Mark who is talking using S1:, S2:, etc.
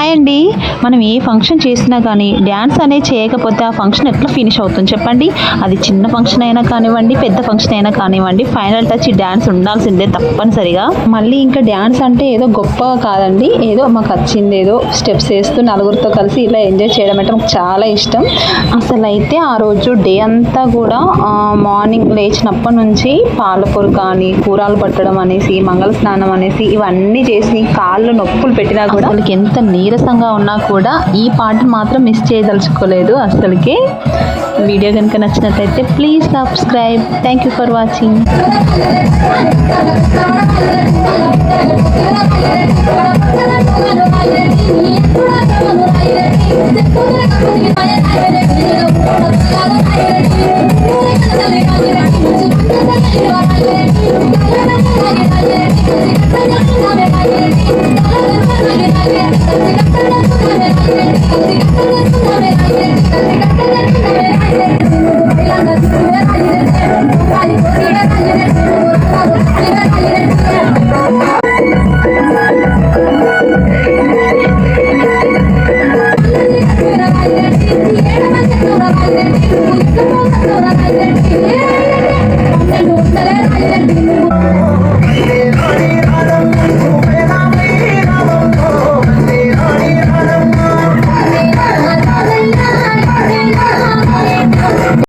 S1: Hi అండి. మనం ఏ function చేసినా కానీ డ్యాన్స్ అనేది చేయకపోతే ఆ ఫంక్షన్ ఎట్లా ఫినిష్ అవుతుంది చెప్పండి. అది చిన్న ఫంక్షన్ అయినా కానివ్వండి, పెద్ద ఫంక్షన్ అయినా కానివ్వండి, ఫైనల్ టచ్ డ్యాన్స్ ఉండాల్సిందే తప్పనిసరిగా. మళ్ళీ ఇంకా డ్యాన్స్ అంటే ఏదో గొప్పగా కాదండి, ఏదో మాకు వచ్చింది ఏదో స్టెప్స్ వేస్తూ నలుగురితో కలిసి ఇలా ఎంజాయ్ చేయడం అంటే మాకు చాలా ఇష్టం. అసలు అయితే ఆ రోజు డే అంతా కూడా మార్నింగ్ లేచినప్పటి నుంచి పాలకూర కానీ, కూరలు పట్టడం అనేసి, మంగళ స్నానం అనేసి ఇవన్నీ చేసి కాళ్ళు నొప్పులు పెట్టినా కూడా అసలుకి ఎంత నీరసంగా ఉన్నా కూడా ఈ పాట మాత్రం మిస్ చేయదలుచుకోలేదు అసలుకి. వీడియో కనుక నచ్చినట్లయితే please subscribe. Thank you for watching.